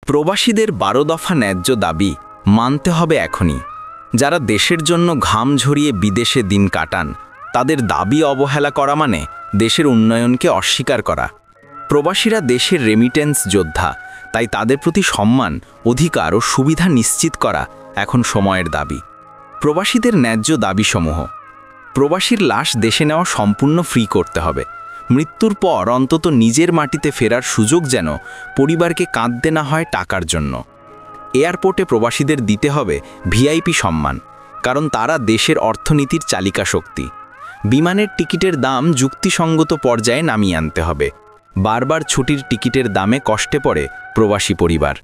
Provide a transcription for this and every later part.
প্রবাসীদের ১২ দফা ন্যায্য দাবি মানতে হবে এখনই। যারা দেশের জন্য ঘাম ঝরিয়ে বিদেশে দিন কাটান, তাদের দাবি অবহেলা করা মানে দেশের উন্নয়নকে অস্বীকার করা। প্রবাসীরা দেশের রেমিটেন্স যোদ্ধা, তাই তাদের প্রতি সম্মান, অধিকার ও সুবিধা নিশ্চিত করা এখন সময়ের দাবি। প্রবাসীদের ন্যায্য দাবিসমূহ: প্রবাসীর লাশ দেশে নেওয়া সম্পূর্ণ ফ্রি করতে হবে। মৃত্যুর পর অন্তত নিজের মাটিতে ফেরার সুযোগ যেন পরিবারকে কাঁদতে না হয় টাকার জন্য। এয়ারপোর্টে প্রবাসীদের দিতে হবে ভিআইপি সম্মান, কারণ তারা দেশের অর্থনীতির চালিকা শক্তি। বিমানের টিকিটের দাম যুক্তিসঙ্গত পর্যায়ে নামিয়ে আনতে হবে। বারবার ছুটির টিকিটের দামে কষ্টে পড়ে প্রবাসী পরিবার।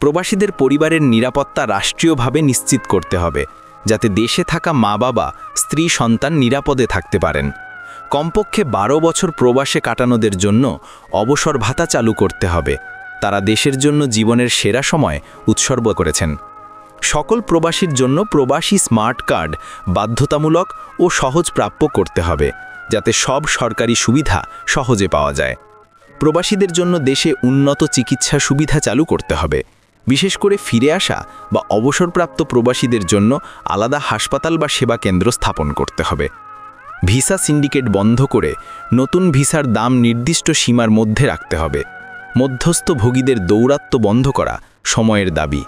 প্রবাসীদের পরিবারের নিরাপত্তা রাষ্ট্রীয়ভাবে নিশ্চিত করতে হবে, যাতে দেশে থাকা মা বাবা, স্ত্রী, সন্তান নিরাপদে থাকতে পারেন। কমপক্ষে ১২ বছর প্রবাসে কাটানোদের জন্য অবসর ভাতা চালু করতে হবে। তারা দেশের জন্য জীবনের সেরা সময় উৎসর্গ করেছেন। সকল প্রবাসীর জন্য প্রবাসী স্মার্ট কার্ড বাধ্যতামূলক ও সহজ প্রাপ্য করতে হবে, যাতে সব সরকারি সুবিধা সহজে পাওয়া যায়। প্রবাসীদের জন্য দেশে উন্নত চিকিৎসা সুবিধা চালু করতে হবে। বিশেষ করে ফিরে আসা বা অবসরপ্রাপ্ত প্রবাসীদের জন্য আলাদা হাসপাতাল বা সেবা কেন্দ্র স্থাপন করতে হবে। ভিসা সিন্ডিকেট বন্ধ করে নতুন ভিসার দাম নির্দিষ্ট সীমার মধ্যে রাখতে হবে। মধ্যস্থভোগীদের দৌরাত্ম্য বন্ধ করা সময়ের দাবি।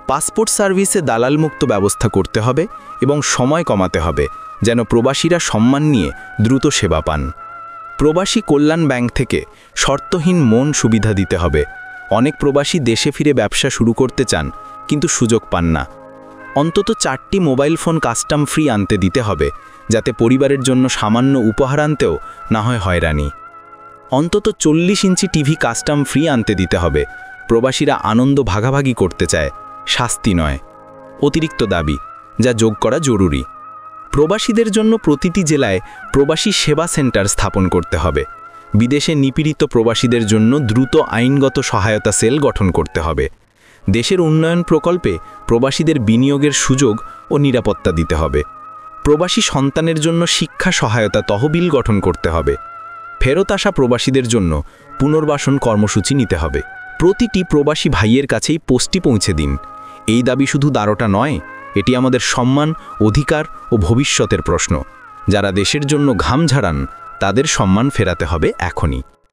পাসপোর্ট সার্ভিসে দালালমুক্ত ব্যবস্থা করতে হবে এবং সময় কমাতে হবে, যেন প্রবাসীরা সম্মান নিয়ে দ্রুত সেবা পান। প্রবাসী কল্যাণ ব্যাংক থেকে শর্তহীন মন সুবিধা দিতে হবে। অনেক প্রবাসী দেশে ফিরে ব্যবসা শুরু করতে চান, কিন্তু সুযোগ পান না। অন্তত 4টি মোবাইল ফোন কাস্টম ফ্রি আনতে দিতে হবে, যাতে পরিবারের জন্য সামান্য উপহার আনতেও না হয় হয়রানি। অন্তত 40 ইঞ্চি টিভি কাস্টম ফ্রি আনতে দিতে হবে। প্রবাসীরা আনন্দ ভাগাভাগি করতে চায়, শাস্তি নয়। অতিরিক্ত দাবি যা যোগ করা জরুরি: প্রবাসীদের জন্য প্রতিটি জেলায় প্রবাসী সেবা সেন্টার স্থাপন করতে হবে। বিদেশে নিপীড়িত প্রবাসীদের জন্য দ্রুত আইনগত সহায়তা সেল গঠন করতে হবে। দেশের উন্নয়ন প্রকল্পে প্রবাসীদের বিনিয়োগের সুযোগ ও নিরাপত্তা দিতে হবে। প্রবাসী সন্তানের জন্য শিক্ষা সহায়তা তহবিল গঠন করতে হবে। ফেরত আসা প্রবাসীদের জন্য পুনর্বাসন কর্মসূচি নিতে হবে। প্রতিটি প্রবাসী ভাইয়ের কাছেই পোস্টটি পৌঁছে দিন। এই দাবি শুধু দারোটা নয়, এটি আমাদের সম্মান, অধিকার ও ভবিষ্যতের প্রশ্ন। যারা দেশের জন্য ঘাম ঝাড়ান, তাদের সম্মান ফেরাতে হবে এখনই।